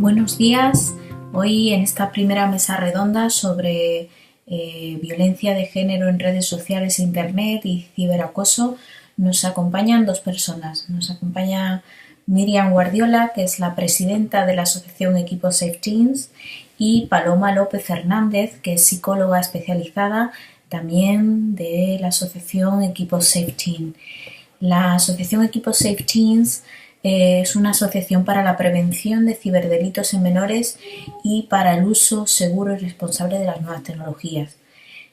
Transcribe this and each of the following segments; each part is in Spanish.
Buenos días. Hoy en esta primera mesa redonda sobre violencia de género en redes sociales, internet y ciberacoso nos acompañan dos personas. Nos acompaña Miriam Guardiola, que es la presidenta de la asociación Equipo Safe Teens, y Paloma López Hernández, que es psicóloga especializada también de la asociación Equipo Safe Teen. La asociación Equipo Safe Teens es una asociación para la prevención de ciberdelitos en menores y para el uso seguro y responsable de las nuevas tecnologías.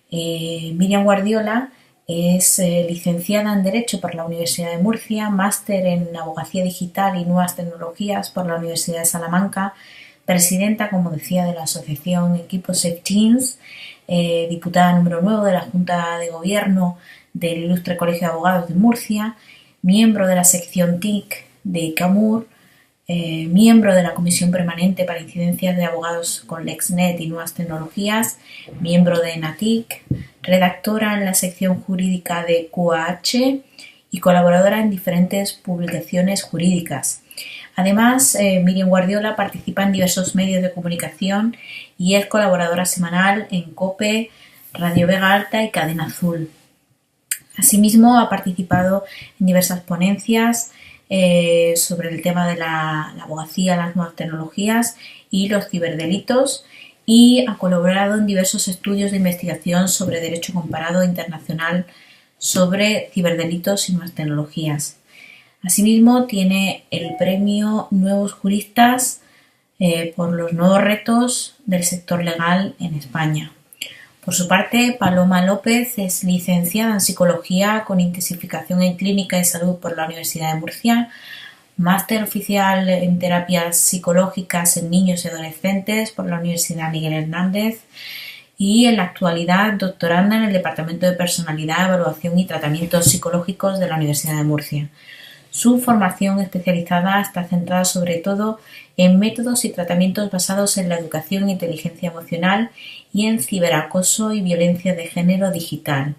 Miriam Guardiola es licenciada en Derecho por la Universidad de Murcia, máster en Abogacía Digital y Nuevas Tecnologías por la Universidad de Salamanca, presidenta, como decía, de la asociación Equipo Safe Teens, diputada número 9 de la Junta de Gobierno del Ilustre Colegio de Abogados de Murcia, miembro de la sección TIC de ICAMUR, miembro de la Comisión Permanente para Incidencias de Abogados con LexNet y Nuevas Tecnologías, miembro de ENATIC, redactora en la sección jurídica de QAH y colaboradora en diferentes publicaciones jurídicas. Además, Miriam Guardiola participa en diversos medios de comunicación y es colaboradora semanal en COPE, Radio Vega Alta y Cadena Azul. Asimismo, ha participado en diversas ponencias sobre el tema de la abogacía, las nuevas tecnologías y los ciberdelitos, y ha colaborado en diversos estudios de investigación sobre derecho comparado internacional sobre ciberdelitos y nuevas tecnologías. Asimismo, tiene el premio Nuevos Juristas por los nuevos retos del sector legal en España. Por su parte, Paloma López es licenciada en Psicología con intensificación en Clínica y Salud por la Universidad de Murcia, máster oficial en Terapias Psicológicas en Niños y Adolescentes por la Universidad Miguel Hernández y en la actualidad doctoranda en el Departamento de Personalidad, Evaluación y Tratamientos Psicológicos de la Universidad de Murcia. Su formación especializada está centrada sobre todo en métodos y tratamientos basados en la educación e inteligencia emocional y en ciberacoso y violencia de género digital.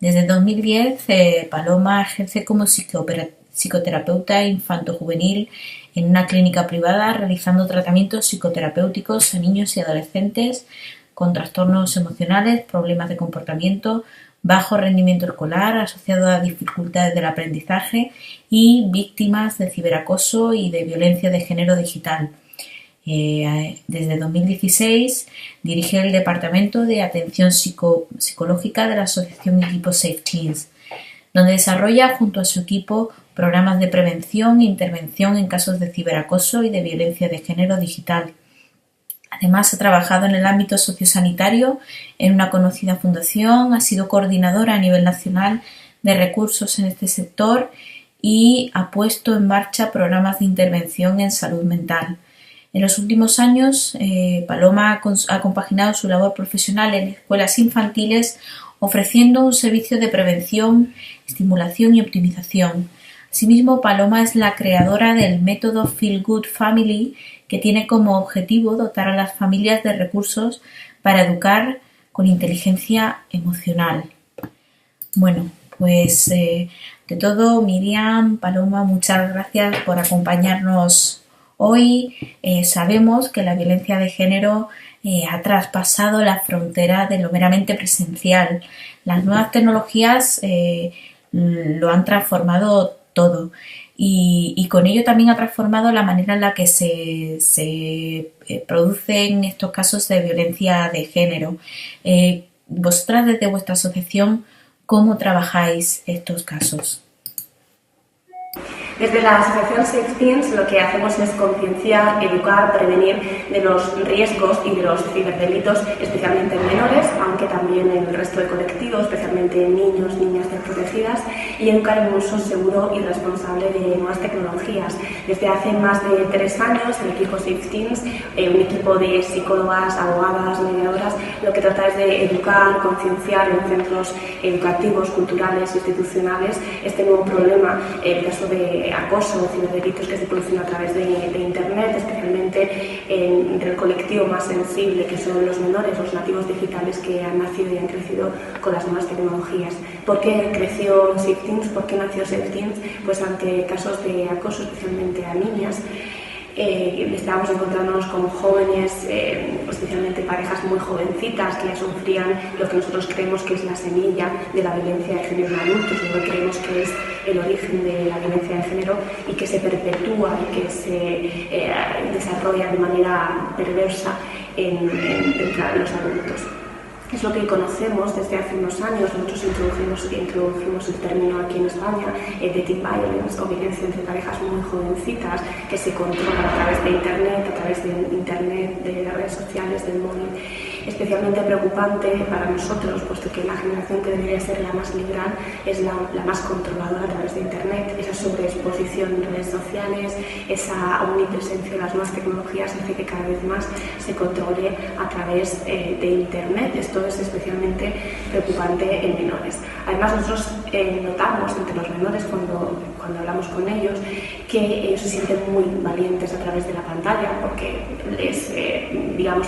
Desde 2010, Paloma ejerce como psicoterapeuta infanto-juvenil en una clínica privada, realizando tratamientos psicoterapéuticos a niños y adolescentes con trastornos emocionales, problemas de comportamiento, bajo rendimiento escolar asociado a dificultades del aprendizaje y víctimas de ciberacoso y de violencia de género digital. Desde 2016 dirige el Departamento de Atención Psicológica de la Asociación Equipo Safe Teens, donde desarrolla junto a su equipo programas de prevención e intervención en casos de ciberacoso y de violencia de género digital. Además, ha trabajado en el ámbito sociosanitario en una conocida fundación, ha sido coordinadora a nivel nacional de recursos en este sector y ha puesto en marcha programas de intervención en salud mental. En los últimos años, Paloma ha compaginado su labor profesional en escuelas infantiles ofreciendo un servicio de prevención, estimulación y optimización. Asimismo, Paloma es la creadora del método Feel Good Family, que tiene como objetivo dotar a las familias de recursos para educar con inteligencia emocional. Bueno, pues de todo, Miriam, Paloma, muchas gracias por acompañarnos hoy. Sabemos que la violencia de género ha traspasado la frontera de lo meramente presencial. Las nuevas tecnologías lo han transformado todo. Y con ello también ha transformado la manera en la que se producen estos casos de violencia de género. Vosotras, desde vuestra asociación, ¿cómo trabajáis estos casos? Desde la asociación Safe Teens lo que hacemos es concienciar, educar, prevenir de los riesgos y de los ciberdelitos, especialmente en menores, aunque también en el resto del colectivo, especialmente en niños, niñas desprotegidas, y educar en un uso seguro y responsable de nuevas tecnologías. Desde hace más de 3 años, el equipo Safe Teens, un equipo de psicólogas, abogadas, mediadoras, lo que trata es de educar, concienciar en centros educativos, culturales, institucionales, este nuevo problema, el caso de acoso o ciberdelitos que se producen a través de Internet, especialmente entre el colectivo más sensible, que son los menores, los nativos digitales que han nacido y han crecido con las nuevas tecnologías. ¿Por qué creció Safe Teens? ¿Por qué nació Safe Teens? Pues ante casos de acoso, especialmente a niñas. estábamos encontrándonos con jóvenes, especialmente parejas muy jovencitas que ya sufrían lo que nosotros creemos que es la semilla de la violencia de género en adultos, lo que creemos que es el origen de la violencia de género y que se perpetúa y que se desarrolla de manera perversa entre los adultos. Es lo que conocemos desde hace unos años. Nosotros introdujimos el término aquí en España de teen violence o violencia entre parejas muy jovencitas que se controla a través de Internet, de las redes sociales, del móvil. Especialmente preocupante para nosotros, puesto que la generación que debería ser la más liberal es la más controladora a través de Internet. Esa sobreexposición en redes sociales, esa omnipresencia de las nuevas tecnologías hace que cada vez más se controle a través de Internet. Esto es especialmente preocupante en menores. Además, nosotros notamos entre los menores cuando hablamos con ellos que ellos se sienten muy valientes a través de la pantalla porque les,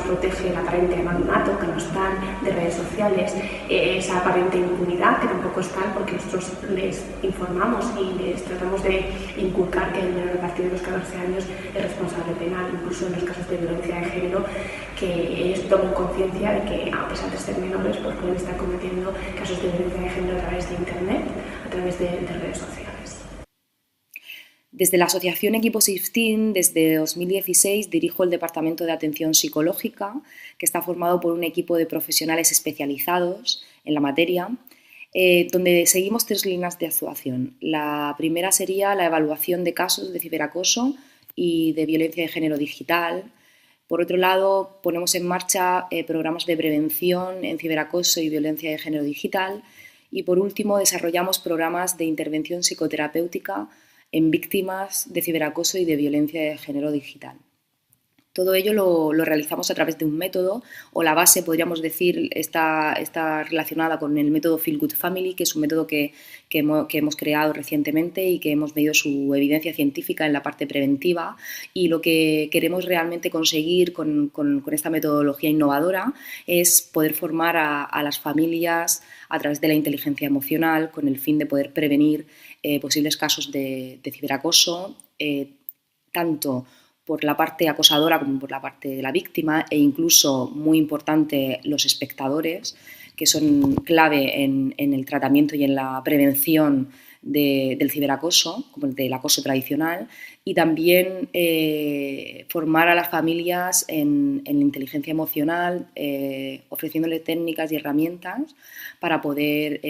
protege el aparente anonimato que no están de redes sociales, esa aparente impunidad que tampoco están porque nosotros les informamos y les tratamos de inculcar que el menor a partir de los 14 años es responsable penal, incluso en los casos de violencia de género, que ellos tomen conciencia de que a pesar de ser menores pues pueden estar cometiendo casos de violencia de género a través de Internet, a través de redes sociales. Desde la Asociación Equipo 16, desde 2016, dirijo el Departamento de Atención Psicológica, que está formado por un equipo de profesionales especializados en la materia, donde seguimos 3 líneas de actuación. La primera sería la evaluación de casos de ciberacoso y de violencia de género digital. Por otro lado, ponemos en marcha programas de prevención en ciberacoso y violencia de género digital. Y por último, desarrollamos programas de intervención psicoterapéutica en víctimas de ciberacoso y de violencia de género digital. Todo ello lo realizamos a través de un método, o la base, podríamos decir, está relacionada con el método Feel Good Family, que es un método que hemos creado recientemente y que hemos medido su evidencia científica en la parte preventiva. Y lo que queremos realmente conseguir con esta metodología innovadora es poder formar a las familias a través de la inteligencia emocional con el fin de poder prevenir posibles casos de ciberacoso, tanto por la parte acosadora como por la parte de la víctima, e incluso, muy importante, los espectadores, que son clave en el tratamiento y en la prevención del ciberacoso, como el del acoso tradicional, y también formar a las familias en inteligencia emocional, ofreciéndole técnicas y herramientas para poder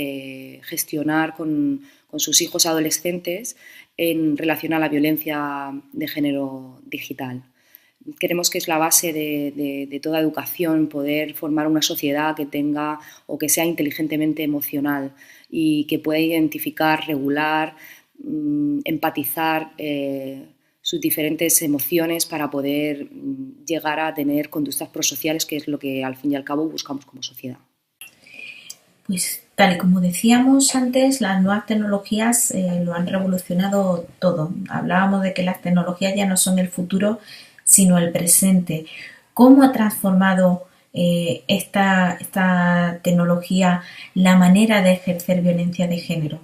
gestionar con sus hijos adolescentes en relación a la violencia de género digital. Creemos que es la base de toda educación, poder formar una sociedad que tenga o que sea inteligentemente emocional y que pueda identificar, regular, empatizar sus diferentes emociones para poder llegar a tener conductas prosociales, que es lo que al fin y al cabo buscamos como sociedad. Pues tal y como decíamos antes, las nuevas tecnologías lo han revolucionado todo. Hablábamos de que las tecnologías ya no son el futuro, sino el presente. ¿Cómo ha transformado esta tecnología la manera de ejercer violencia de género?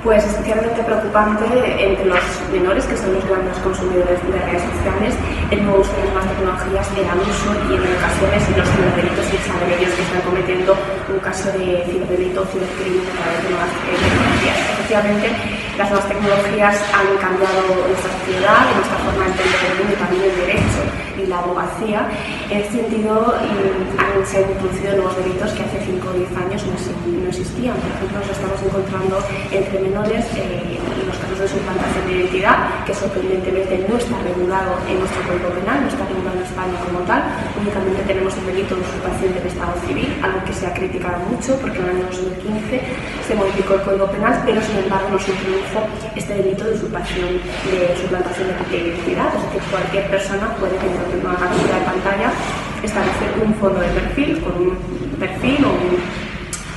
Pues especialmente preocupante entre los menores, que son los grandes consumidores de redes sociales, el nuevo uso de las nuevas tecnologías, el abuso y en ocasiones los ciberdelitos, y saben ellos que están cometiendo un caso de ciberdelito o cibercrimen a través de nuevas tecnologías. Efectivamente, las nuevas tecnologías han cambiado nuestra sociedad y nuestra forma de entender el mundo y también el derecho y la abogacía. En este sentido, se han introducido nuevos delitos que hace 5 o 10 años no existían. Por ejemplo, nos estamos encontrando entre menores los casos de suplantación de identidad, que sorprendentemente no está regulado en nuestro Código Penal, no está regulado en España como tal. Únicamente tenemos el delito de usurpación del Estado civil, algo que se ha criticado mucho porque en el año 2015 se modificó el Código Penal, pero sin embargo no se introdujo este delito de usurpación de suplantación de identidad. Es decir, cualquier persona puede, mediante una captura de pantalla, establecer un fondo de perfil, con un perfil o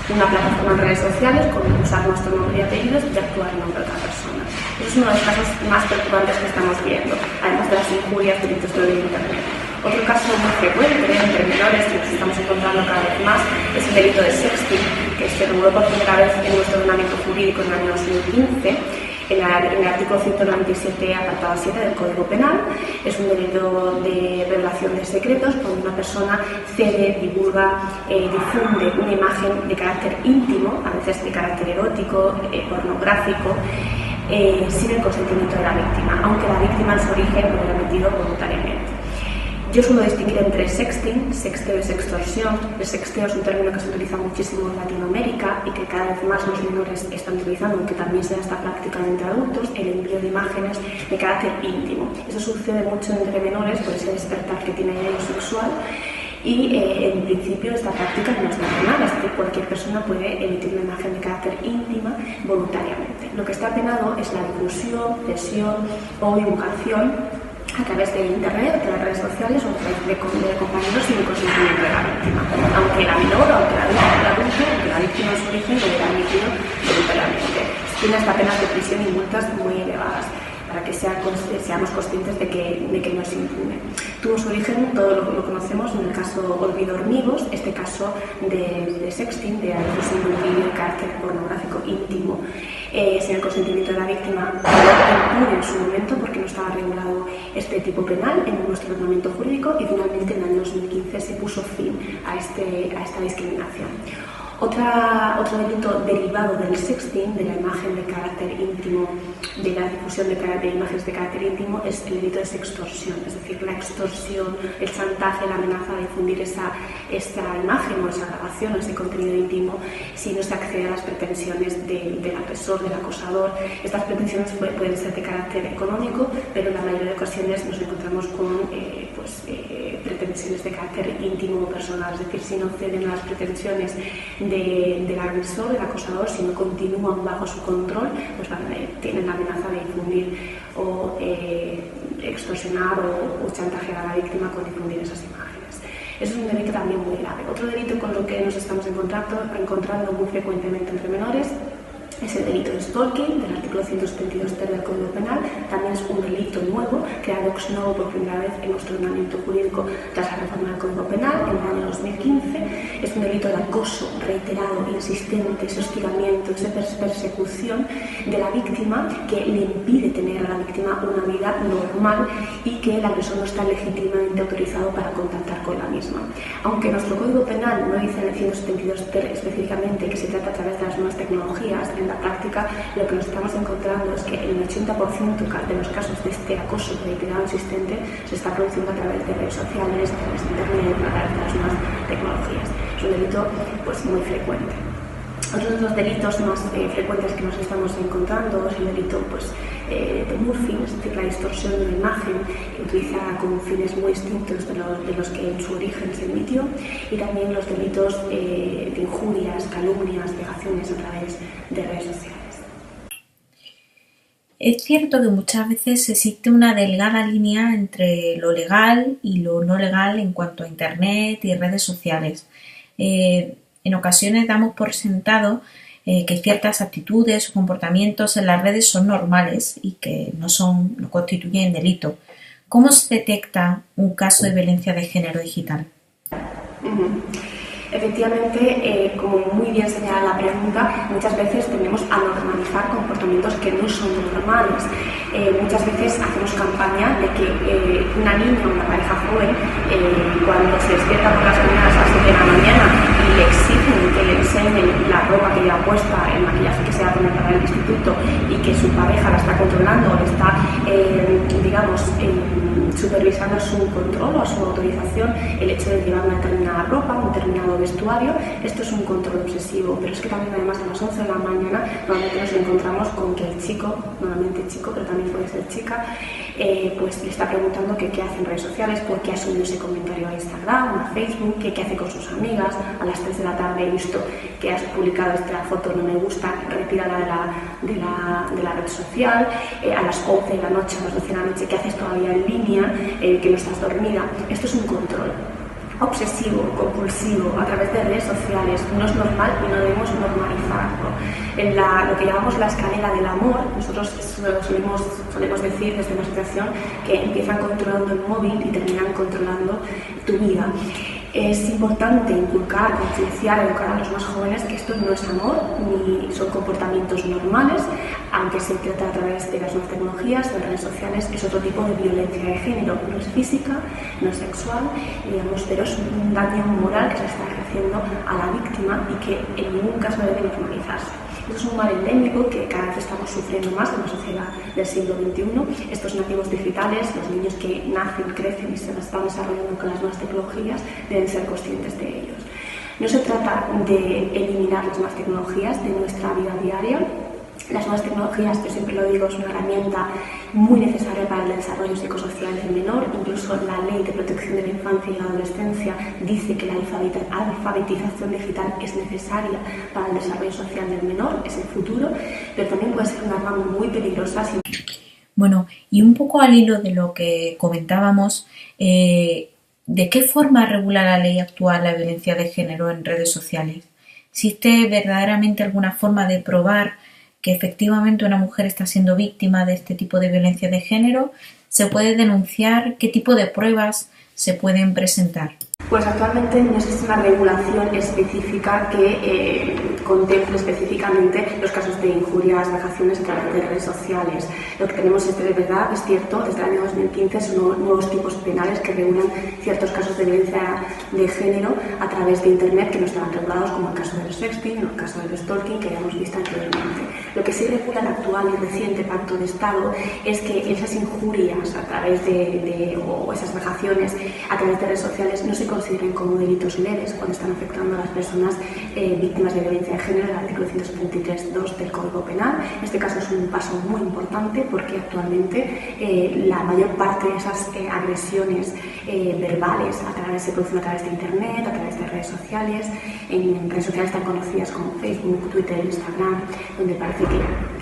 una plataforma en redes sociales, con usar nuestro nombre y apellidos y actuar en nombre de otra persona. Eso es uno de los casos más preocupantes que estamos viendo, además de las injurias, delitos de Internet. Otro caso muy frecuente entre menores que nos estamos encontrando cada vez más es el delito de sexting, que se reguló por primera vez en nuestro ordenamiento jurídico en el año 2015 en el artículo 197, apartado 7 del Código Penal. Es un delito de revelación de secretos cuando una persona cede, divulga, difunde una imagen de carácter íntimo, a veces de carácter erótico, pornográfico, sin el consentimiento de la víctima, aunque la víctima en su origen lo hubiera emitido voluntariamente. Yo suelo distinguir entre sexting, sexteo y sextorsión. El sexteo es un término que se utiliza muchísimo en Latinoamérica y que cada vez más los menores están utilizando, aunque también se da esta práctica entre adultos, el envío de imágenes de carácter íntimo. Eso sucede mucho entre menores por ese despertar que tiene ello sexual y en principio esta práctica no está penada, es decir, cualquier persona puede emitir una imagen de carácter íntima voluntariamente. Lo que está penado es la difusión, cesión o divulgación a través de internet, de las redes sociales o de compañeros sin el consentimiento de la víctima, aunque la menor, aunque la víctima en su origen lo hubiera emitido voluntariamente. Tiene hasta penas de prisión y multas muy elevadas para que seamos conscientes de que no es impune. Tuvo su origen, todos lo conocemos, en el caso Olvido Hormigos, este caso de sexting, de difusión de un vídeo de carácter pornográfico íntimo, sin el consentimiento de la víctima, impune en su momento porque no estaba regulado este tipo penal en nuestro ordenamiento jurídico y finalmente en el año 2015 se puso fin a esta discriminación. Otro delito derivado del sexting, de la imagen de carácter íntimo, de la difusión de imágenes de carácter íntimo, es el delito de sextorsión, es decir, la extorsión, el chantaje, la amenaza de difundir esa imagen o esa grabación o ese contenido íntimo si no se accede a las pretensiones del agresor, del acosador. Estas pretensiones pueden ser de carácter económico, pero en la mayoría de ocasiones nos encontramos con pretensiones de carácter íntimo o personal, es decir, si no ceden a las pretensiones del agresor, del acosador, si no continúan bajo su control, pues tienen la amenaza de difundir o extorsionar o chantajear a la víctima con difundir esas imágenes. Eso es un delito también muy grave. Otro delito con lo que nos estamos encontrando muy frecuentemente entre menores es el delito de stalking, del artículo 172 del Código Penal. También es un delito nuevo, creado ex novo por primera vez en nuestro ordenamiento jurídico tras la reforma del Código Penal en el año 2015. Es un delito de acoso reiterado, insistente, ese hostigamiento, esa persecución de la víctima que le impide tener a la víctima una vida normal y que el agresor no está legítimamente autorizado para contactar con la misma. Aunque nuestro Código Penal no dice en el 172 específicamente que se trata a través de las nuevas tecnologías, en la práctica lo que nos estamos encontrando es que el 80% de los casos de este acoso reiterado insistente se está produciendo a través de redes sociales, a través de internet, a través de las nuevas tecnologías. Es un delito muy frecuente. Otro de los delitos más frecuentes que nos estamos encontrando es el delito de Murphy, es decir, la distorsión de una imagen utilizada con fines muy distintos de los que en su origen se emitió, y también los delitos de injurias, calumnias, vejaciones a través de redes sociales. Es cierto que muchas veces existe una delgada línea entre lo legal y lo no legal en cuanto a Internet y redes sociales. En ocasiones damos por sentado que ciertas actitudes o comportamientos en las redes son normales y que no constituyen delito. ¿Cómo se detecta un caso de violencia de género digital? Efectivamente, como muy bien señala la pregunta, muchas veces tendemos a normalizar comportamientos que no son normales. Muchas veces hacemos campaña de que una niña o una pareja joven, cuando se despierta por las mañanas a las 7 de la mañana y le exigen que le enseñen la ropa que lleva puesta, el maquillaje que se va a poner para el instituto, y que su pareja la está controlando o le está, supervisando su control o su autorización, el hecho de llevar una determinada ropa, un determinado vestuario, esto es un control obsesivo. Pero es que también, además, a las 11 de la mañana normalmente nos encontramos con que el chico, normalmente chico, pero también puede ser chica, pues le está preguntando que qué hace en redes sociales, por qué ha subido ese comentario a Instagram, a Facebook, que qué hace con sus amigas. A las 3 de la tarde he visto que has publicado esta foto, no me gusta, retírala de la red social. A las 11 de la noche, a las 12 de la noche, ¿qué haces todavía en línea? Que no estás dormida. Esto es un control obsesivo, compulsivo, a través de redes sociales. No es normal y no debemos normalizarlo. En lo que llamamos la escalera del amor, nosotros solemos decir desde la asociación que empiezan controlando el móvil y terminan controlando tu vida. Es importante inculcar, concienciar, educar a los más jóvenes que esto no es amor ni son comportamientos normales, aunque se trata a través de las nuevas tecnologías, de las redes sociales, es otro tipo de violencia de género. No es física, no es sexual, digamos, pero es un daño moral que se está ejerciendo a la víctima y que en ningún caso debe normalizarse. Esto es un mal endémico que cada vez estamos sufriendo más en la sociedad del siglo XXI. Estos nativos digitales, los niños que nacen, crecen y se están desarrollando con las nuevas tecnologías, deben ser conscientes de ellos. No se trata de eliminar las nuevas tecnologías de nuestra vida diaria. Las nuevas tecnologías, yo siempre lo digo, es una herramienta muy necesaria para el desarrollo psicosocial del menor. Incluso la Ley de Protección de la Infancia y la Adolescencia dice que la alfabetización digital es necesaria para el desarrollo social del menor, es el futuro, pero también puede ser una arma muy peligrosa. Bueno, y un poco al hilo de lo que comentábamos, ¿de qué forma regula la ley actual la violencia de género en redes sociales? ¿Existe verdaderamente alguna forma de probar que efectivamente una mujer está siendo víctima de este tipo de violencia de género? ¿Se puede denunciar? ¿Qué tipo de pruebas se pueden presentar? Pues actualmente no existe una regulación específica que contemple específicamente los casos de injurias, vejaciones a través de redes sociales. Lo que tenemos es, de verdad, es cierto, desde el año 2015 son nuevos tipos penales que regulan ciertos casos de violencia de género a través de Internet que no estaban regulados, como el caso del sexting o el caso del stalking que ya hemos visto anteriormente. Lo que sí regula el actual y reciente Pacto de Estado es que esas injurias a través o esas vejaciones a través de redes sociales no se consideren como delitos leves cuando están afectando a las personas víctimas de violencia de género, el artículo 173.2 del Código Penal. En este caso es un paso muy importante porque actualmente la mayor parte de esas agresiones verbales se producen a través de Internet, a través de redes sociales, en redes sociales tan conocidas como Facebook, Twitter, Instagram, donde parece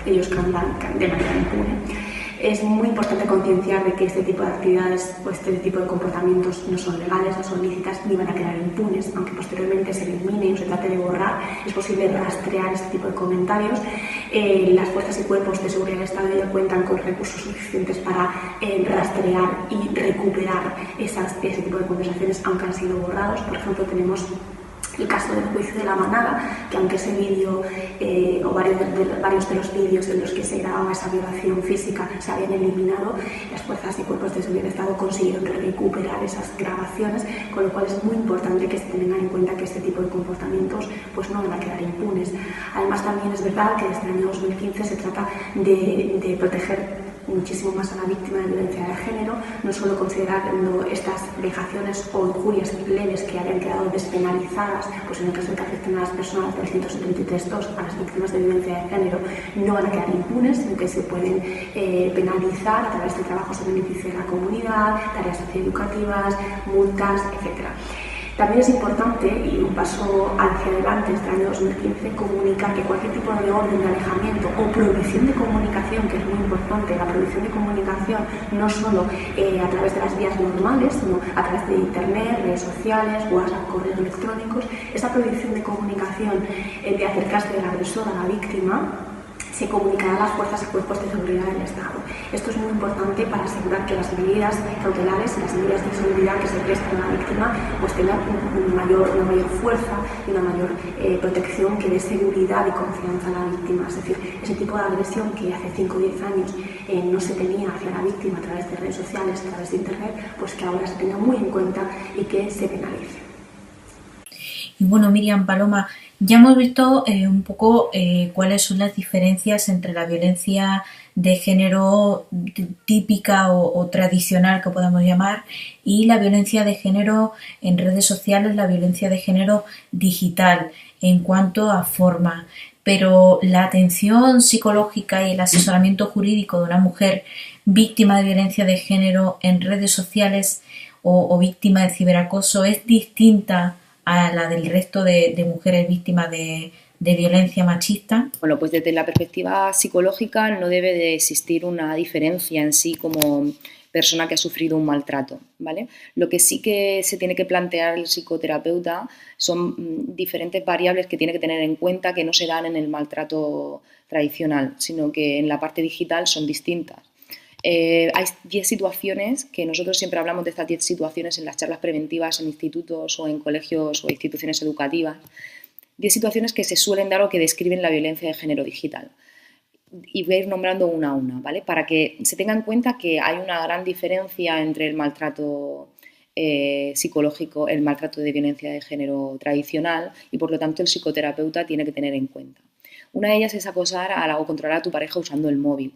que ellos andan de manera impune. Es muy importante concienciar de que este tipo de actividades o este tipo de comportamientos no son legales, no son lícitas ni van a quedar impunes, aunque posteriormente se elimine o se trate de borrar. Es posible rastrear este tipo de comentarios. Las fuerzas y cuerpos de seguridad del Estado ya cuentan con recursos suficientes para rastrear y recuperar ese tipo de conversaciones, aunque han sido borrados. Por ejemplo, tenemos el caso del juicio de la manada, que aunque ese vídeo o varios de los vídeos en los que se grababa esa violación física se habían eliminado, las fuerzas y cuerpos de seguridad del Estado consiguieron recuperar esas grabaciones, con lo cual es muy importante que se tengan en cuenta que este tipo de comportamientos pues no van a quedar impunes. Además, también es verdad que desde el año 2015 se trata de proteger muchísimo más a la víctima de violencia de género, no solo considerando estas vejaciones o injurias leves que habían quedado despenalizadas, pues en el caso de que afecten a las personas del 173.2, a las víctimas de violencia de género, no van a quedar impunes, sino que se pueden penalizar a través de trabajos en beneficio de la comunidad, tareas socioeducativas, multas, etc. También es importante, y un paso hacia adelante desde el año 2015, comunicar que cualquier tipo de orden de alejamiento o prohibición de comunicación, que es muy importante, la prohibición de comunicación no solo a través de las vías normales, sino a través de Internet, redes sociales, WhatsApp, correos electrónicos, esa prohibición de comunicación de acercarse del agresor a la víctima, se comunicará a las fuerzas y cuerpos de seguridad del Estado. Esto es muy importante para asegurar que las medidas cautelares y las medidas de seguridad que se prestan a la víctima pues tengan una mayor fuerza y una mayor protección que dé seguridad y confianza a la víctima. Es decir, ese tipo de agresión que hace 5 o 10 años no se tenía hacia la víctima a través de redes sociales, a través de Internet, pues que ahora se tenga muy en cuenta y que se penalice. Y bueno, Miriam, Paloma, ya hemos visto un poco cuáles son las diferencias entre la violencia de género típica o tradicional, que podamos llamar, y la violencia de género en redes sociales, la violencia de género digital, en cuanto a forma. Pero la atención psicológica y el asesoramiento jurídico de una mujer víctima de violencia de género en redes sociales o víctima de ciberacoso es distinta a la del resto de mujeres víctimas de violencia machista. Bueno, pues desde la perspectiva psicológica no debe de existir una diferencia en sí como persona que ha sufrido un maltrato, ¿vale? Lo que sí que se tiene que plantear el psicoterapeuta son diferentes variables que tiene que tener en cuenta que no se dan en el maltrato tradicional, sino que en la parte digital son distintas. Hay 10 situaciones, que nosotros siempre hablamos de estas 10 situaciones en las charlas preventivas en institutos o en colegios o instituciones educativas, 10 situaciones que se suelen dar o que describen la violencia de género digital. Y voy a ir nombrando una a una, ¿vale? Para que se tenga en cuenta que hay una gran diferencia entre el maltrato psicológico, el maltrato de violencia de género tradicional, y por lo tanto el psicoterapeuta tiene que tener en cuenta. Una de ellas es acosar o controlar a tu pareja usando el móvil.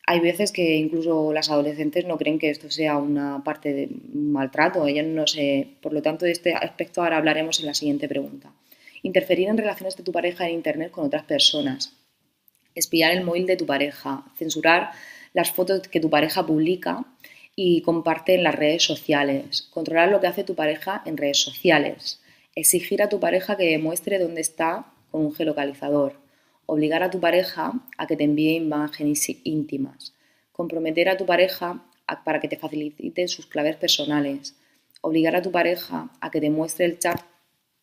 Hay veces que incluso las adolescentes no creen que esto sea una parte de un maltrato, ellas no sé. Por lo tanto, de este aspecto ahora hablaremos en la siguiente pregunta. Interferir en relaciones de tu pareja en internet con otras personas. Espiar el móvil de tu pareja, censurar las fotos que tu pareja publica y comparte en las redes sociales, controlar lo que hace tu pareja en redes sociales, exigir a tu pareja que demuestre dónde está con un geolocalizador, obligar a tu pareja a que te envíe imágenes íntimas, comprometer a tu pareja para que te facilite sus claves personales, obligar a tu pareja a que te muestre el chat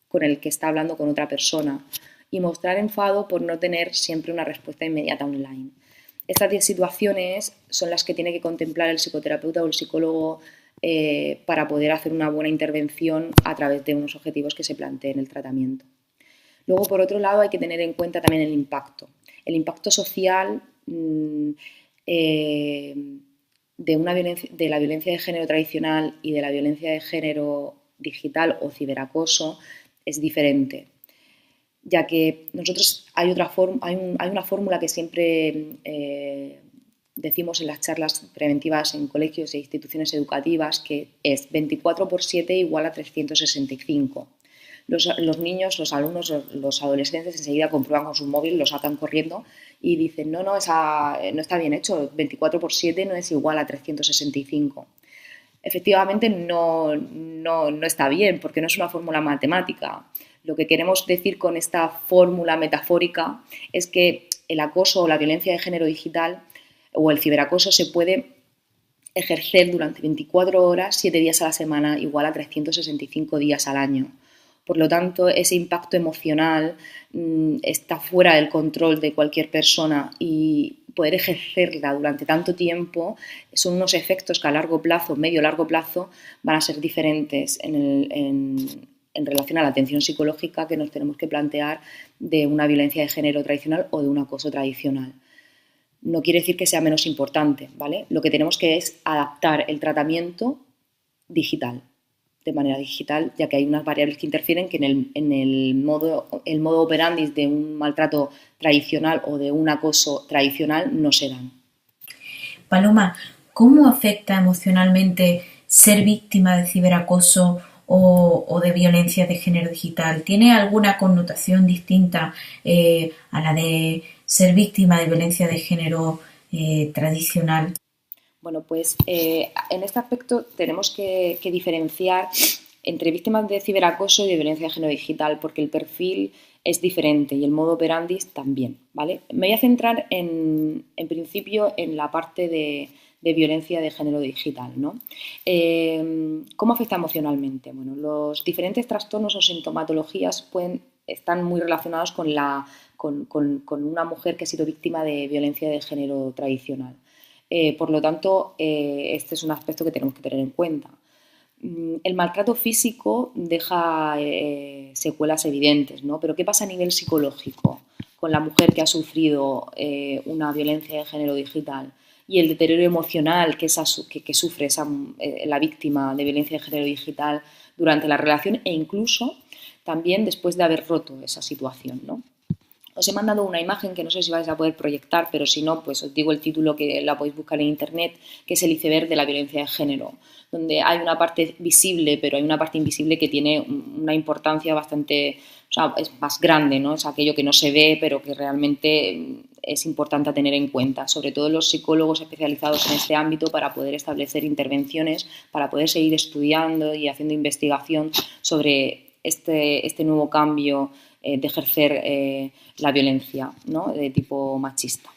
con el que está hablando con otra persona y mostrar enfado por no tener siempre una respuesta inmediata online. Estas 10 situaciones son las que tiene que contemplar el psicoterapeuta o el psicólogo para poder hacer una buena intervención a través de unos objetivos que se planteen en el tratamiento. Luego, por otro lado, hay que tener en cuenta también el impacto. El impacto social de la violencia de género tradicional y de la violencia de género digital o ciberacoso es diferente, ya que nosotros hay una fórmula que siempre decimos en las charlas preventivas en colegios e instituciones educativas, que es 24/7 igual a 365. Los niños, los alumnos, los adolescentes enseguida comprueban con su móvil, lo sacan corriendo y dicen no está bien hecho, 24/7 no es igual a 365. Efectivamente no está bien, porque no es una fórmula matemática. Lo que queremos decir con esta fórmula metafórica es que el acoso o la violencia de género digital o el ciberacoso se puede ejercer durante 24 horas, 7 días a la semana, igual a 365 días al año. Por lo tanto, ese impacto emocional está fuera del control de cualquier persona, y poder ejercerla durante tanto tiempo son unos efectos que a largo plazo, medio-largo plazo, van a ser diferentes en relación a la atención psicológica que nos tenemos que plantear de una violencia de género tradicional o de un acoso tradicional. No quiere decir que sea menos importante, ¿vale? Lo que tenemos que es adaptar el tratamiento digital, de manera digital, ya que hay unas variables que interfieren que en el modo operandi de un maltrato tradicional o de un acoso tradicional no se dan. Paloma, ¿cómo afecta emocionalmente ser víctima de ciberacoso o de violencia de género digital? ¿Tiene alguna connotación distinta a la de ser víctima de violencia de género tradicional? Bueno, pues en este aspecto tenemos que diferenciar entre víctimas de ciberacoso y de violencia de género digital, porque el perfil es diferente y el modo operandi también, ¿vale? Me voy a centrar en principio en la parte de violencia de género digital, ¿no? ¿Cómo afecta emocionalmente? Bueno, los diferentes trastornos o sintomatologías están muy relacionados con una mujer que ha sido víctima de violencia de género tradicional. Por lo tanto, este es un aspecto que tenemos que tener en cuenta. El maltrato físico deja secuelas evidentes, ¿no? Pero ¿qué pasa a nivel psicológico con la mujer que ha sufrido una violencia de género digital? Y el deterioro emocional que sufre la víctima de violencia de género digital durante la relación, e incluso también después de haber roto esa situación, ¿no? Os he mandado una imagen que no sé si vais a poder proyectar, pero si no, pues os digo el título, que la podéis buscar en internet, que es el iceberg de la violencia de género, donde hay una parte visible, pero hay una parte invisible que tiene una importancia bastante, o sea, es más grande, ¿no? Es aquello que no se ve, pero que realmente es importante a tener en cuenta, sobre todo los psicólogos especializados en este ámbito, para poder establecer intervenciones, para poder seguir estudiando y haciendo investigación sobre este nuevo cambio de ejercer la violencia, ¿no? De tipo machista.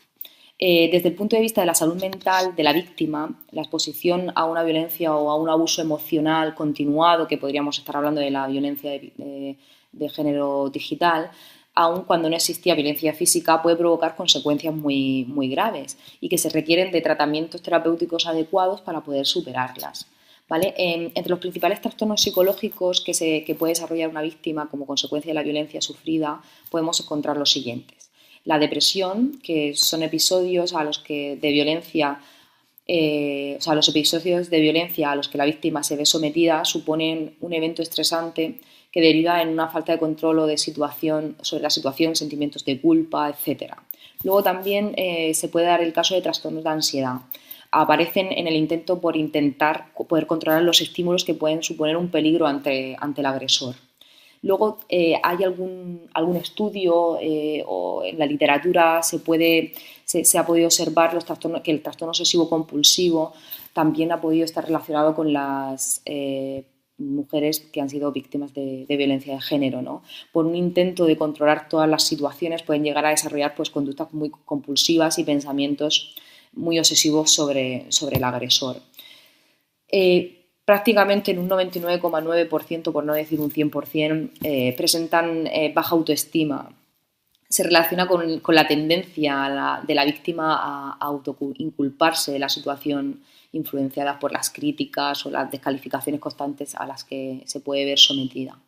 Desde el punto de vista de la salud mental de la víctima, la exposición a una violencia o a un abuso emocional continuado, que podríamos estar hablando de la violencia de género digital, aun cuando no existía violencia física, puede provocar consecuencias muy, muy graves y que se requieren de tratamientos terapéuticos adecuados para poder superarlas. ¿Vale? Entre los principales trastornos psicológicos que puede desarrollar una víctima como consecuencia de la violencia sufrida, podemos encontrar los siguientes. La depresión, que son episodios a los que de violencia, los episodios de violencia a los que la víctima se ve sometida suponen un evento estresante que deriva en una falta de control o de situación sobre la situación, sentimientos de culpa, etc. Luego también se puede dar el caso de trastornos de ansiedad. Aparecen en el intento por intentar poder controlar los estímulos que pueden suponer un peligro ante el agresor. Luego hay algún estudio o en la literatura se ha podido observar que el trastorno obsesivo-compulsivo también ha podido estar relacionado con las mujeres que han sido víctimas de violencia de género, ¿no? Por un intento de controlar todas las situaciones pueden llegar a desarrollar pues, conductas muy compulsivas y pensamientos muy obsesivos sobre el agresor. Prácticamente en un 99,9%, por no decir un 100%, presentan baja autoestima. Se relaciona con la tendencia de la víctima a autoinculparse de la situación influenciada por las críticas o las descalificaciones constantes a las que se puede ver sometida.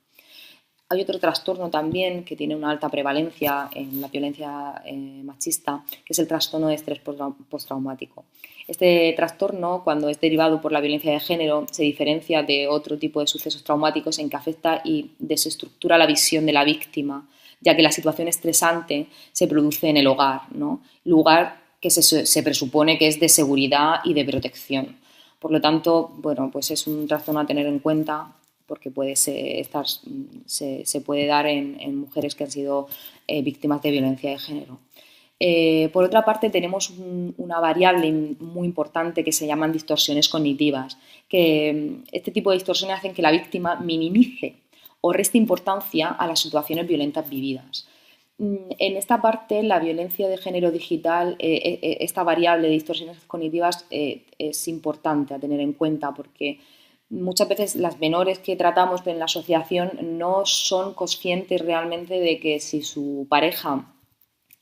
Hay otro trastorno también que tiene una alta prevalencia en la violencia machista, que es el trastorno de estrés postraumático. Este trastorno, cuando es derivado por la violencia de género, se diferencia de otro tipo de sucesos traumáticos en que afecta y desestructura la visión de la víctima, ya que la situación estresante se produce en el hogar, ¿no? Lugar que se presupone que es de seguridad y de protección. Por lo tanto, bueno, pues es un trastorno a tener en cuenta porque se puede dar en mujeres que han sido víctimas de violencia de género. Por otra parte, tenemos una variable muy importante que se llaman distorsiones cognitivas, que este tipo de distorsiones hacen que la víctima minimice o reste importancia a las situaciones violentas vividas. En esta parte, la violencia de género digital, esta variable de distorsiones cognitivas es importante a tener en cuenta porque muchas veces las menores que tratamos en la asociación no son conscientes realmente de que si su pareja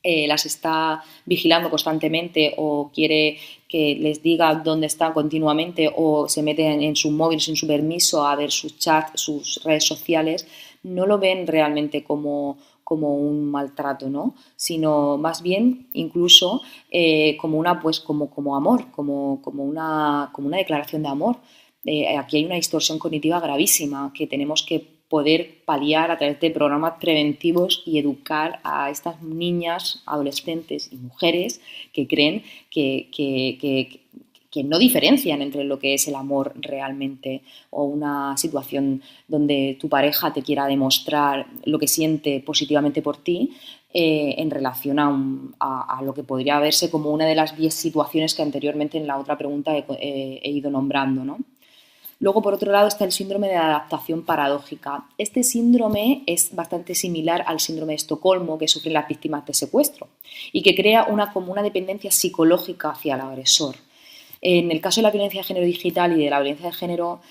las está vigilando constantemente o quiere que les diga dónde están continuamente o se mete en su móvil sin su permiso a ver sus chats, sus redes sociales, no lo ven realmente como un maltrato, ¿no? Sino más bien incluso como amor, como una declaración de amor. Aquí hay una distorsión cognitiva gravísima que tenemos que poder paliar a través de programas preventivos y educar a estas niñas, adolescentes y mujeres que creen que no diferencian entre lo que es el amor realmente o una situación donde tu pareja te quiera demostrar lo que siente positivamente por ti en relación a lo que podría verse como una de las 10 situaciones que anteriormente en la otra pregunta he ido nombrando, ¿no? Luego, por otro lado, está el síndrome de adaptación paradójica. Este síndrome es bastante similar al síndrome de Estocolmo que sufren las víctimas de secuestro y que crea como una dependencia psicológica hacia el agresor. En el caso de la violencia de género digital y de la violencia de género,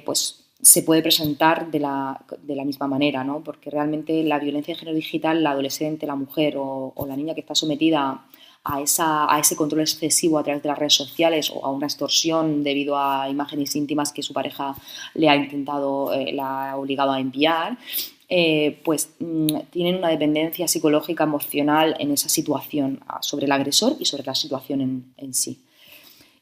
pues se puede presentar de la misma manera, ¿no? Porque realmente la violencia de género digital, la adolescente, la mujer o la niña que está sometida a ese control excesivo a través de las redes sociales o a una extorsión debido a imágenes íntimas que su pareja le ha obligado a enviar, pues tienen una dependencia psicológica, emocional en esa situación sobre el agresor y sobre la situación en sí.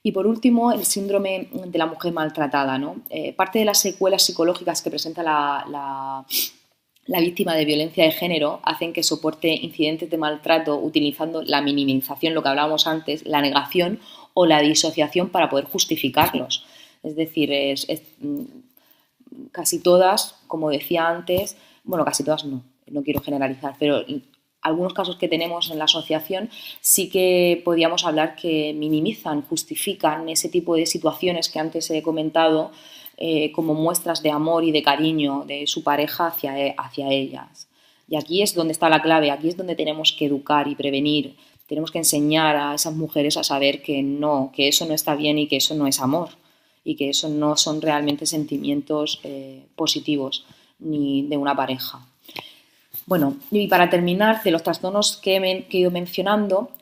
Y por último, el síndrome de la mujer maltratada, ¿no? Parte de las secuelas psicológicas que presenta la víctima de violencia de género hacen que soporte incidentes de maltrato utilizando la minimización, lo que hablábamos antes, la negación o la disociación para poder justificarlos. Es decir, casi todas, como decía antes, bueno, casi todas no quiero generalizar, pero algunos casos que tenemos en la asociación sí que podríamos hablar que minimizan, justifican ese tipo de situaciones que antes he comentado como muestras de amor y de cariño de su pareja hacia ellas. Y aquí es donde está la clave, aquí es donde tenemos que educar y prevenir, tenemos que enseñar a esas mujeres a saber que eso no está bien y que eso no es amor y que eso no son realmente sentimientos positivos ni de una pareja. Bueno, y para terminar, de los trastornos que he ido mencionando,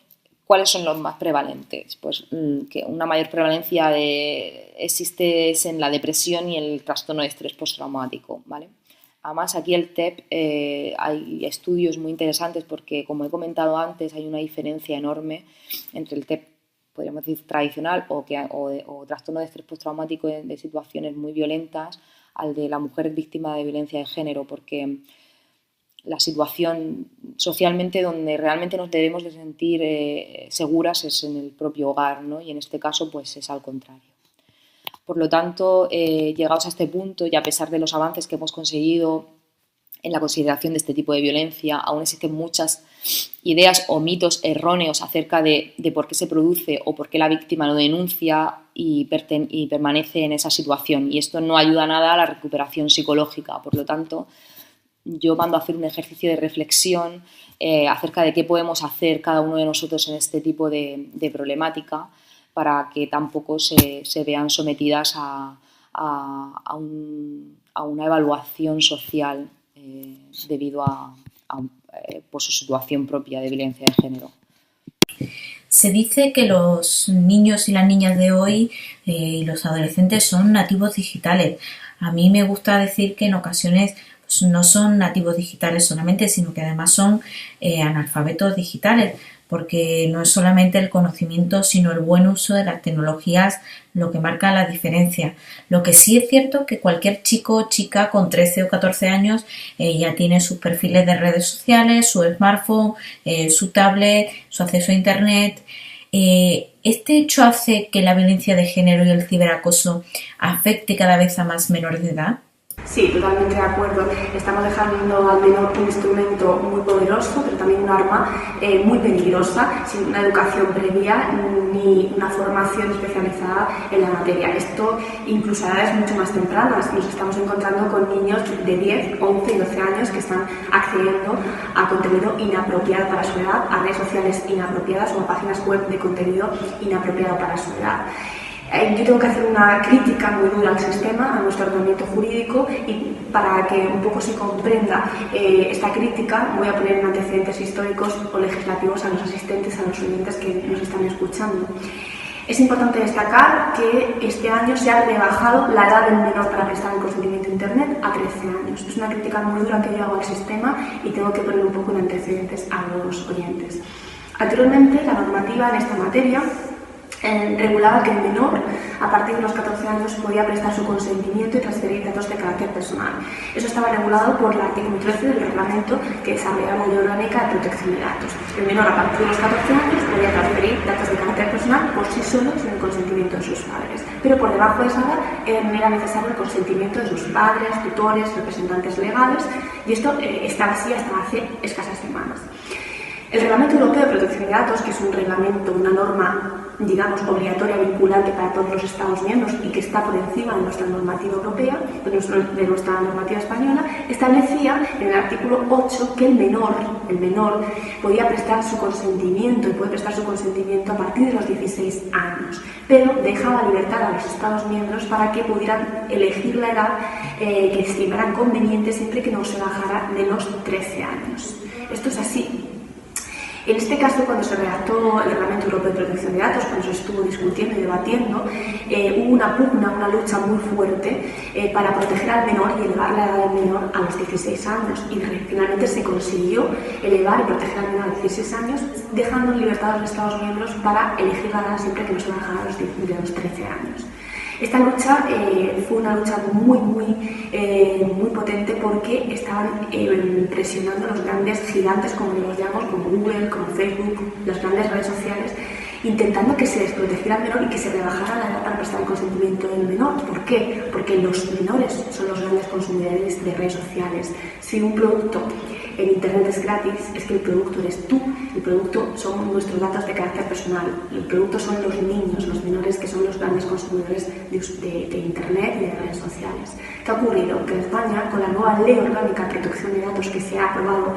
¿cuáles son los más prevalentes? Pues que una mayor prevalencia existe en la depresión y el trastorno de estrés postraumático, ¿vale? Además, aquí el TEP hay estudios muy interesantes porque, como he comentado antes, hay una diferencia enorme entre el TEP, podríamos decir, tradicional o trastorno de estrés postraumático de situaciones muy violentas al de la mujer víctima de violencia de género, porque la situación socialmente donde realmente nos debemos de sentir seguras es en el propio hogar, ¿no? Y en este caso pues es al contrario. Por lo tanto, llegados a este punto y a pesar de los avances que hemos conseguido en la consideración de este tipo de violencia, aún existen muchas ideas o mitos erróneos acerca de por qué se produce o por qué la víctima lo denuncia y permanece en esa situación. Y esto no ayuda nada a la recuperación psicológica. Por lo tanto, yo mando a hacer un ejercicio de reflexión acerca de qué podemos hacer cada uno de nosotros en este tipo de problemática para que tampoco se vean sometidas a una evaluación social debido por su situación propia de violencia de género. Se dice que los niños y las niñas de hoy y los adolescentes son nativos digitales. A mí me gusta decir que en ocasiones pues, no son nativos digitales solamente, sino que además son analfabetos digitales, porque no es solamente el conocimiento, sino el buen uso de las tecnologías lo que marca la diferencia. Lo que sí es cierto que cualquier chico o chica con 13 o 14 años ya tiene sus perfiles de redes sociales, su smartphone, su tablet, su acceso a internet. ¿Este hecho hace que la violencia de género y el ciberacoso afecte cada vez a más menores de edad? Sí, totalmente de acuerdo. Estamos dejando al menor un instrumento muy poderoso, pero también un arma muy peligrosa, sin una educación previa ni una formación especializada en la materia. Esto incluso a edades mucho más tempranas. Nos estamos encontrando con niños de 10, 11 y 12 años que están accediendo a contenido inapropiado para su edad, a redes sociales inapropiadas o a páginas web de contenido inapropiado para su edad. Yo tengo que hacer una crítica muy dura al sistema, a nuestro ordenamiento jurídico, y para que un poco se comprenda esta crítica voy a poner en antecedentes históricos o legislativos a los asistentes, a los oyentes que nos están escuchando. Es importante destacar que este año se ha rebajado la edad del menor para prestar el consentimiento a Internet a 13 años. Es una crítica muy dura que yo hago al sistema y tengo que poner un poco en antecedentes a los oyentes. Anteriormente, la normativa en esta materia regulaba que el menor, a partir de los 14 años, podía prestar su consentimiento y transferir datos de carácter personal. Eso estaba regulado por el artículo 13 del reglamento que desarrollaba la Ley Orgánica de Protección de Datos. El menor, a partir de los 14 años, podía transferir datos de carácter personal por sí solo, sin el consentimiento de sus padres. Pero por debajo de esa edad era necesario el consentimiento de sus padres, tutores, representantes legales, y esto estaba así hasta hace escasas semanas. El Reglamento Europeo de Protección de Datos, que es un reglamento, una norma, digamos, obligatoria, vinculante para todos los Estados miembros y que está por encima de nuestra normativa europea, de nuestra normativa española, establecía en el artículo 8 que el menor podía prestar su consentimiento y puede prestar su consentimiento a partir de los 16 años, pero dejaba libertad a los Estados miembros para que pudieran elegir la edad que estimaran conveniente siempre que no se bajara de los 13 años. Esto es así. En este caso, cuando se redactó el Reglamento Europeo de Protección de Datos, cuando se estuvo discutiendo y debatiendo, hubo una pugna, una lucha muy fuerte para proteger al menor y elevar la edad del menor a los 16 años. Y finalmente se consiguió elevar y proteger al menor a los 16 años, dejando en libertad a los Estados miembros para elegir la edad siempre que no se bajara de los 13 años. Esta lucha fue una lucha muy potente porque estaban presionando a los grandes gigantes, como los llamamos, como Google, como Facebook, las grandes redes sociales, intentando que se desprotegiera al menor y que se rebajara la edad para prestar el consentimiento del menor. ¿Por qué? Porque los menores son los grandes consumidores de redes sociales. Si un producto en Internet es gratis, es que el producto eres tú, el producto son nuestros datos de carácter personal, el producto son los niños, los menores, que son los grandes consumidores de Internet y de redes sociales. ¿Qué ha ocurrido? Que en España, con la nueva Ley Orgánica de Protección de Datos que se ha aprobado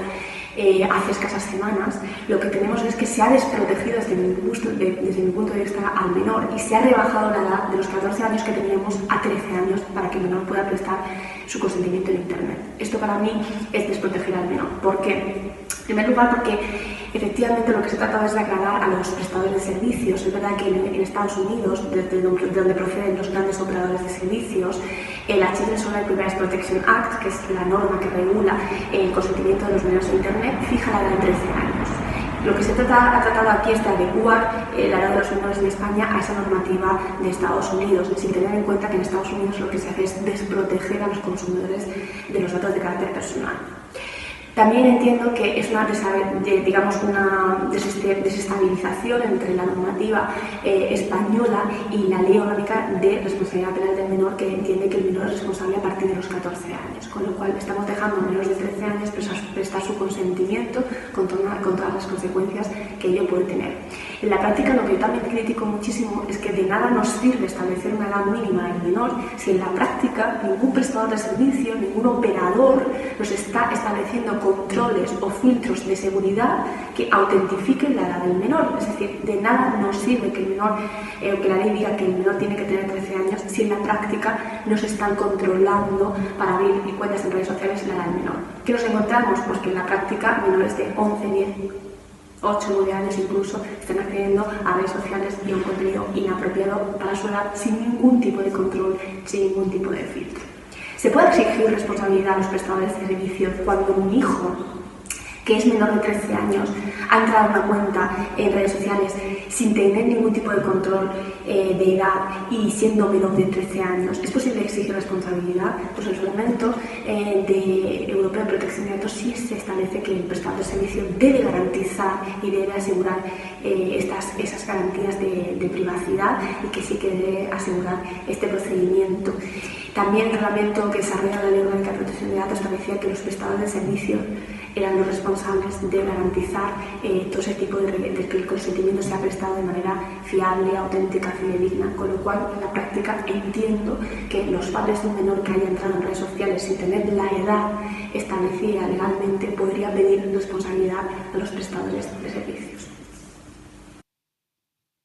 hace escasas semanas, lo que tenemos es que se ha desprotegido desde mi punto de vista al menor y se ha rebajado la edad de los 14 años que teníamos a 13 años para que el menor pueda prestar su consentimiento en Internet. Esto para mí es desproteger al menor. ¿Por qué? En primer lugar, porque efectivamente lo que se trata es de agradar a los prestadores de servicios. Es verdad que en Estados Unidos, desde donde proceden los grandes operadores de servicios, el Children's Online Privacy Protection Act, que es la norma que regula el consentimiento de los menores en Internet, fija la edad de 13 años. Lo que ha tratado aquí es de adecuar la edad de los menores en España a esa normativa de Estados Unidos, sin tener en cuenta que en Estados Unidos lo que se hace es desproteger a los consumidores de los datos de carácter personal. También entiendo que es una desestabilización entre la normativa española y la ley orgánica de responsabilidad penal del menor, que entiende que el menor es responsable a partir de los 14 años, con lo cual estamos dejando a menores de 13 años prestar su consentimiento con todas las consecuencias que ello puede tener. En la práctica, lo que yo también critico muchísimo es que de nada nos sirve establecer una edad mínima del menor si en la práctica ningún prestador de servicio, ningún operador nos está estableciendo controles o filtros de seguridad que autentifiquen la edad del menor. Es decir, de nada nos sirve que el menor, que la ley diga que el menor tiene que tener 13 años si en la práctica no se están controlando para abrir cuentas en redes sociales la edad del menor. ¿Qué nos encontramos? Pues que en la práctica menores de 11, 10, 8, 9 años incluso están accediendo a redes sociales y a un contenido inapropiado para su edad sin ningún tipo de control, sin ningún tipo de filtro. ¿Se puede exigir responsabilidad a los prestadores de servicios cuando un hijo que es menor de 13 años ha entrado en una cuenta en redes sociales sin tener ningún tipo de control de edad y siendo menor de 13 años? ¿Es posible exigir responsabilidad? Pues en el reglamento europeo de protección de datos sí se establece que el prestador de servicio debe garantizar y debe asegurar esas garantías de privacidad y que sí que debe asegurar este procedimiento. También el reglamento que desarrolla la Ley Orgánica de Protección de Datos establecía que los prestadores de servicios eran los responsables de garantizar todo ese tipo de que el consentimiento sea prestado de manera fiable, auténtica, fidedigna, con lo cual en la práctica entiendo que los padres de un menor que haya entrado en redes sociales sin tener la edad establecida legalmente podrían pedir responsabilidad a los prestadores de servicios.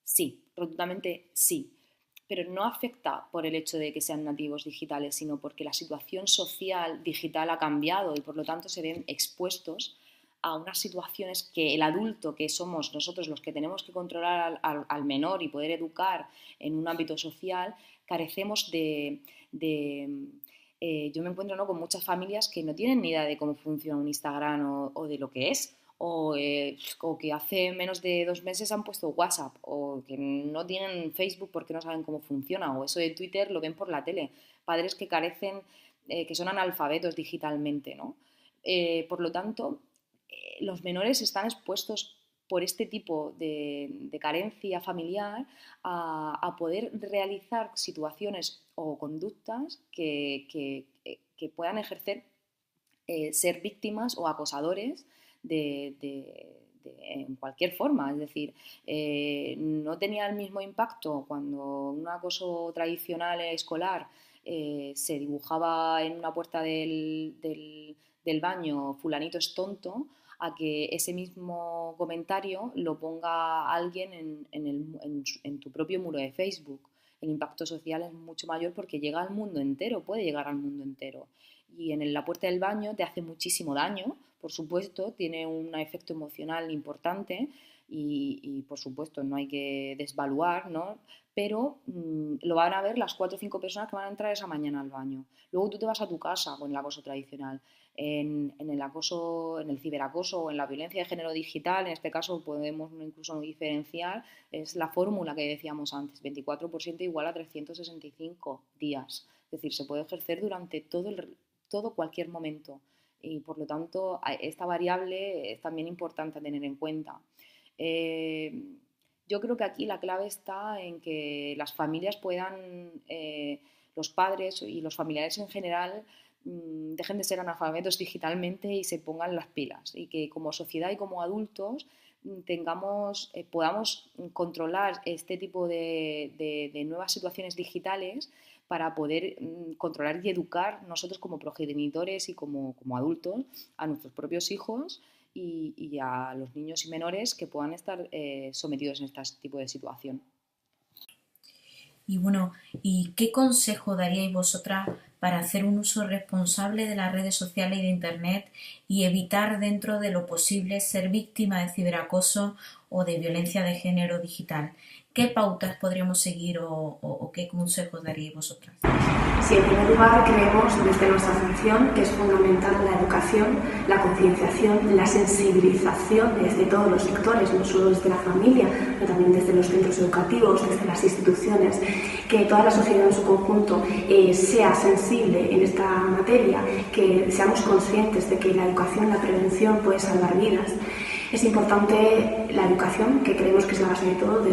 Sí, rotundamente sí. Pero no afecta por el hecho de que sean nativos digitales, sino porque la situación social digital ha cambiado y por lo tanto se ven expuestos a unas situaciones que el adulto, que somos nosotros los que tenemos que controlar al menor y poder educar en un ámbito social, carecemos yo me encuentro, ¿no?, con muchas familias que no tienen ni idea de cómo funciona un Instagram o de lo que es. O que hace menos de 2 meses han puesto WhatsApp, o que no tienen Facebook porque no saben cómo funciona, o eso de Twitter lo ven por la tele. Padres que carecen, que son analfabetos digitalmente, ¿no? Por lo tanto, los menores están expuestos por este tipo de carencia familiar a poder realizar situaciones o conductas que puedan ejercer ser víctimas o acosadores en cualquier forma. Es decir, no tenía el mismo impacto cuando un acoso tradicional escolar se dibujaba en una puerta del baño fulanito es tonto, a que ese mismo comentario lo ponga alguien en tu propio muro de Facebook. El impacto social es mucho mayor porque llega al mundo entero, puede llegar al mundo entero. Y en la puerta del baño te hace muchísimo daño, por supuesto, tiene un efecto emocional importante y por supuesto no hay que desvaluar, ¿no? Pero lo van a ver las 4 o 5 personas que van a entrar esa mañana al baño. Luego tú te vas a tu casa con el acoso tradicional. En el acoso, en el ciberacoso o en la violencia de género digital, en este caso podemos incluso diferenciar, es la fórmula que decíamos antes, 24% igual a 365 días. Es decir, se puede ejercer durante todo cualquier momento y por lo tanto esta variable es también importante a tener en cuenta. Yo creo que aquí la clave está en que las familias puedan, los padres y los familiares en general, dejen de ser analfabetos digitalmente y se pongan las pilas y que como sociedad y como adultos podamos controlar este tipo de nuevas situaciones digitales para poder controlar y educar nosotros como progenitores y como adultos a nuestros propios hijos y a los niños y menores que puedan estar sometidos en este tipo de situación. Y bueno, ¿y qué consejo daríais vosotras para hacer un uso responsable de las redes sociales y de Internet y evitar dentro de lo posible ser víctima de ciberacoso o de violencia de género digital? ¿Qué pautas podríamos seguir o qué consejos daríais vosotras? Sí, en primer lugar, creemos desde nuestra asociación que es fundamental la educación, la concienciación, la sensibilización desde todos los sectores, no solo desde la familia, pero también desde los centros educativos, desde las instituciones, que toda la sociedad en su conjunto sea sensible en esta materia, que seamos conscientes de que la educación, la prevención puede salvar vidas. Es importante la educación, que creemos que es la base de todo. De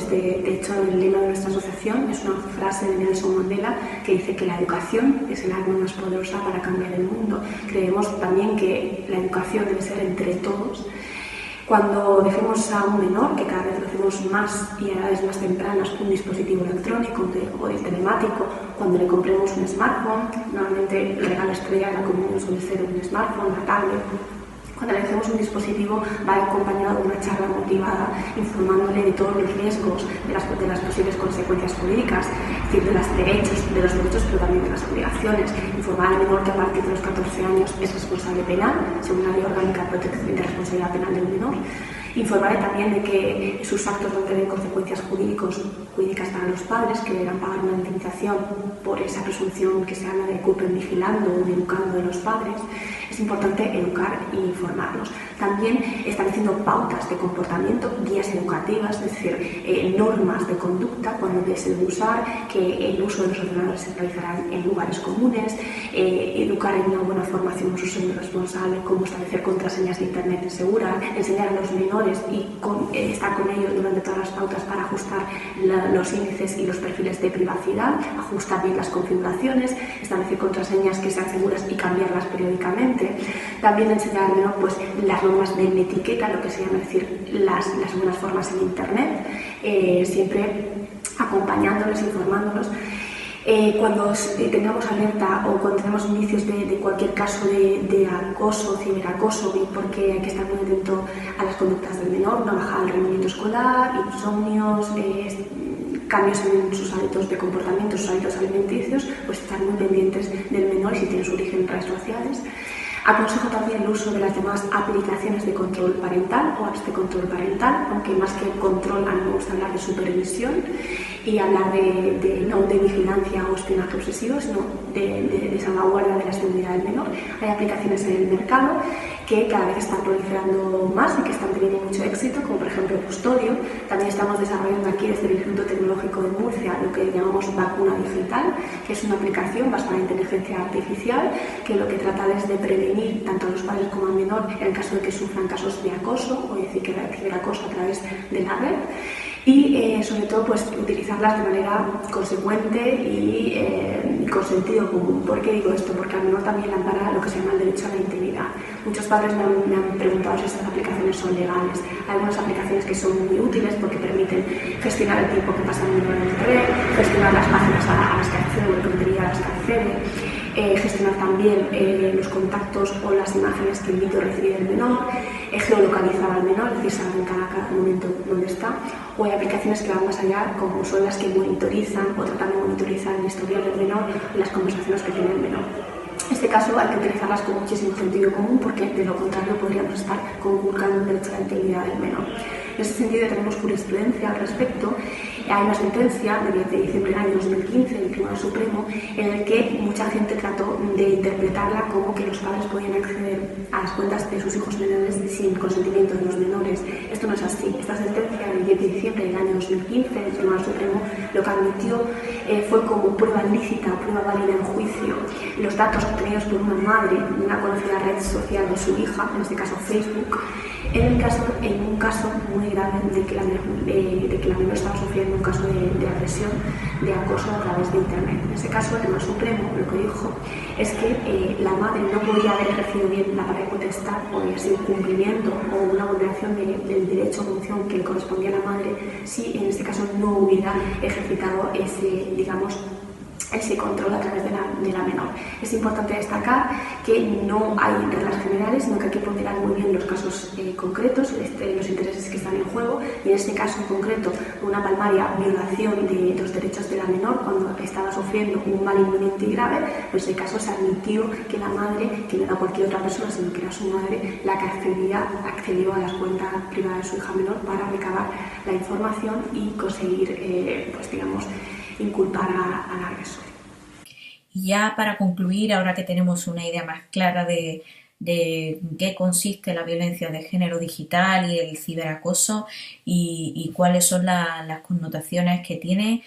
hecho, el lema de nuestra asociación es una frase de Nelson Mandela que dice que la educación es el arma más poderosa para cambiar el mundo. Creemos también que la educación debe ser entre todos. Cuando dejemos a un menor, que cada vez lo hacemos más y a edades más tempranas, un dispositivo electrónico o telemático, cuando le compremos un smartphone, normalmente el regalo estrella de la comunión suele ser un smartphone, una tablet. Cuando le hacemos un dispositivo va acompañado de una charla motivada informándole de todos los riesgos, de las posibles consecuencias jurídicas, es decir, de los derechos pero también de las obligaciones. Informar al menor que a partir de los 14 años es responsable penal, según la Ley Orgánica de Protección de Responsabilidad Penal del Menor. Informarle también de que sus actos no tienen consecuencias jurídicas para los padres, que deberán pagar una indemnización por esa presunción que se habla de culpen vigilando o de educando de los padres. Es importante educar e informarlos. También estableciendo pautas de comportamiento, guías educativas, es decir, normas de conducta cuando se debe usar, que el uso de los ordenadores se realizará en lugares comunes, educar en una buena formación un uso responsable, cómo establecer contraseñas de Internet seguras, enseñar a los menores y estar con ellos durante todas las pautas para ajustar los índices y los perfiles de privacidad, ajustar bien las configuraciones, establecer contraseñas que sean seguras y cambiarlas periódicamente. También enseñar al menor pues, las normas de etiqueta, lo que se llama decir las buenas formas en Internet, siempre acompañándolos, informándolos. Cuando tengamos alerta o cuando tenemos indicios de cualquier caso de acoso, ciberacoso, porque hay que estar muy atento a las conductas del menor, una bajada del rendimiento escolar, insomnios, cambios en sus hábitos de comportamiento, sus hábitos alimenticios, pues estar muy pendientes del menor y si tiene su origen en redes sociales. Aconsejo también el uso de las demás aplicaciones de control parental o apps de control parental, aunque más que control a mí me gusta hablar de supervisión y hablar no de vigilancia o espionaje obsesivo, sino de salvaguarda de la seguridad del menor. Hay aplicaciones en el mercado que cada vez están proliferando más y que están teniendo mucho éxito, como por ejemplo Custodio. También estamos desarrollando aquí desde el Instituto Tecnológico de Murcia lo que llamamos Vacuna Digital, que es una aplicación basada en inteligencia artificial que lo que trata es de prevenir tanto a los padres como al menor en el caso de que sufran casos de acoso o de ciberacoso a través de la red. Y sobre todo pues utilizarlas de manera consecuente y con sentido común. ¿Por qué digo esto? Porque al menor también le ampara lo que se llama el derecho a la intimidad. Muchos padres me han preguntado si estas aplicaciones son legales. Hay algunas aplicaciones que son muy útiles porque permiten gestionar el tiempo que pasa el menor en la red, gestionar las páginas a las que accede o el contenido a las que accede, gestionar también los contactos o las imágenes que invito a recibir el menor, geolocalizar al menor, es decir, saber en cada momento dónde está. O hay aplicaciones que van más allá, como son las que monitorizan o tratan de monitorizar el historial del menor y las conversaciones que tiene el menor. En este caso hay que utilizarlas con muchísimo sentido común porque de lo contrario podríamos estar conculcando el derecho a la integridad del menor. En ese sentido tenemos jurisprudencia al respecto. Hay una sentencia de 10 de diciembre del año 2015 del Tribunal Supremo en el que mucha gente trató de interpretarla como que los padres podían acceder a las cuentas de sus hijos menores sin consentimiento de los menores. Esto no es así. Esta sentencia del 10 de diciembre del año 2015 del Tribunal Supremo lo que admitió fue como prueba lícita, prueba válida en juicio, los datos obtenidos por una madre de una conocida red social de su hija, en este caso Facebook, en un caso muy grave de que la menor estaba sufriendo un caso de agresión, de acoso a través de Internet. En ese caso, el Tribunal Supremo lo que dijo es que la madre no podía haber ejercido bien la patria potestad o había sido incumplimiento o una vulneración del derecho a función que le correspondía a la madre si en este caso no hubiera ejercitado ese control a través de la menor. Es importante destacar que no hay reglas generales, sino que hay que ponderar muy bien los casos concretos, los intereses que están en juego, y en este caso en concreto una palmaria violación de los derechos de la menor cuando estaba sufriendo un mal inminente y grave. En ese caso se admitió que la madre, que no era cualquier otra persona sino que era su madre, la que accedió a las cuentas privadas de su hija menor para recabar la información y conseguir, pues digamos, inculpar al agresor. Y ya para concluir, ahora que tenemos una idea más clara de qué consiste la violencia de género digital y el ciberacoso y cuáles son las connotaciones que tiene,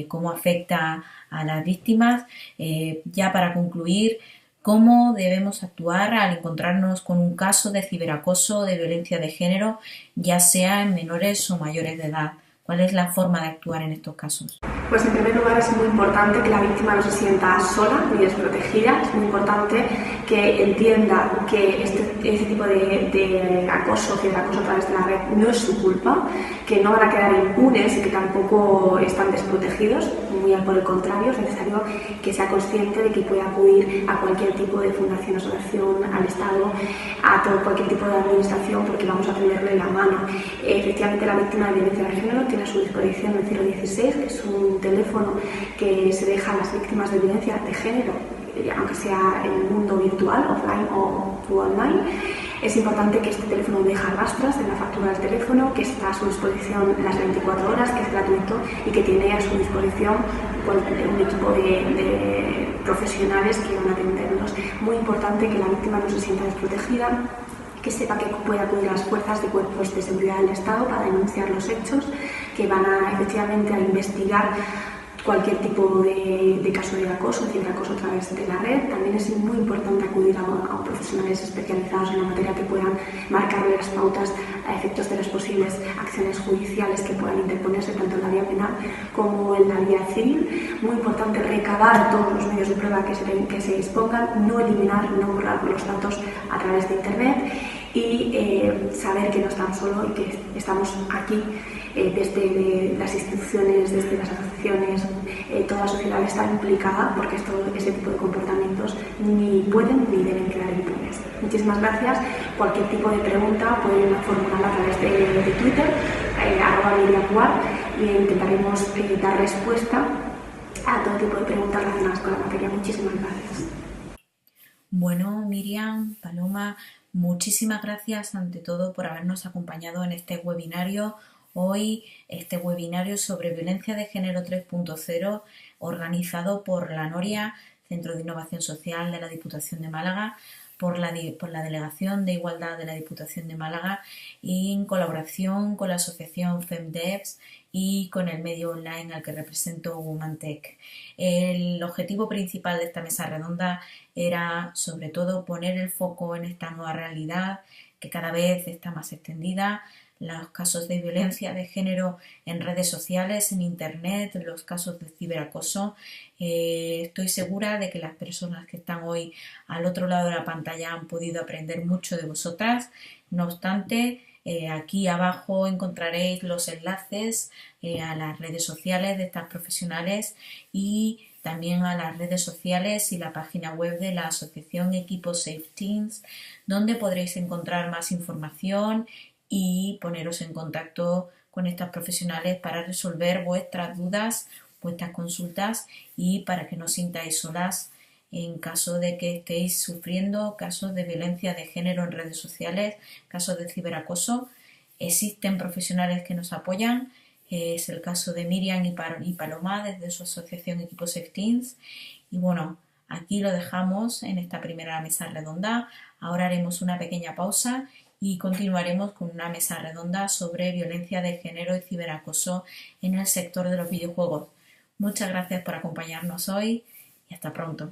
cómo afecta a las víctimas, ya para concluir, cómo debemos actuar al encontrarnos con un caso de ciberacoso o de violencia de género, ya sea en menores o mayores de edad. ¿Cuál es la forma de actuar en estos casos? Pues en primer lugar es muy importante que la víctima no se sienta sola ni desprotegida. Es muy importante que entienda que este tipo de acoso, ciberacoso a través de la red, no es su culpa, que no van a quedar impunes y que tampoco están desprotegidos. Muy por el contrario, es necesario que sea consciente de que puede acudir a cualquier tipo de fundación, asociación, al Estado, a cualquier tipo de administración, porque vamos a tenderle la mano. Efectivamente, la víctima de violencia de género tiene a su disposición el 016, que es un teléfono que se deja a las víctimas de violencia de género, aunque sea en el mundo virtual, offline o online. Es importante que este teléfono deja rastras en la factura del teléfono, que está a su disposición las 24 horas, que es gratuito y que tiene a su disposición un equipo de profesionales que van a atenderlos. Muy importante que la víctima no se sienta desprotegida, que sepa que puede acudir a las fuerzas de cuerpos de seguridad del Estado para denunciar los hechos, que van efectivamente a investigar cualquier tipo de caso de acoso, ciberacoso a través de la red. También es muy importante acudir a profesionales especializados en la materia que puedan marcarle las pautas a efectos de las posibles acciones judiciales que puedan interponerse tanto en la vía penal como en la vía civil. Muy importante recabar todos los medios de prueba que se dispongan, no eliminar, no borrar los datos a través de Internet y saber que no están solos y que estamos aquí desde las instituciones, desde las asociaciones, toda la sociedad está implicada porque ese tipo de comportamientos ni pueden ni deben quedar impunes. Muchísimas gracias. Cualquier tipo de pregunta pueden formularla a través de Twitter, @miriamguar, y intentaremos dar respuesta a todo tipo de preguntas relacionadas con la materia. Muchísimas gracias. Bueno, Miriam, Paloma, muchísimas gracias ante todo por habernos acompañado en este webinario. Hoy, este webinario sobre violencia de género 3.0, organizado por la Noria, Centro de Innovación Social de la Diputación de Málaga, por la Delegación de Igualdad de la Diputación de Málaga y en colaboración con la asociación FemDevs y con el medio online al que represento, Womantech. El objetivo principal de esta mesa redonda era, sobre todo, poner el foco en esta nueva realidad que cada vez está más extendida, los casos de violencia de género en redes sociales, en Internet, los casos de ciberacoso. Estoy segura de que las personas que están hoy al otro lado de la pantalla han podido aprender mucho de vosotras. No obstante, aquí abajo encontraréis los enlaces a las redes sociales de estas profesionales y también a las redes sociales y la página web de la asociación Equipo Safe Teens, donde podréis encontrar más información y poneros en contacto con estas profesionales para resolver vuestras dudas, vuestras consultas y para que no os sintáis solas en caso de que estéis sufriendo casos de violencia de género en redes sociales, casos de ciberacoso. Existen profesionales que nos apoyan, es el caso de Miriam y Paloma desde su asociación Equipo Safe Teens. Y bueno, aquí lo dejamos en esta primera mesa redonda. Ahora haremos una pequeña pausa y continuaremos con una mesa redonda sobre violencia de género y ciberacoso en el sector de los videojuegos. Muchas gracias por acompañarnos hoy y hasta pronto.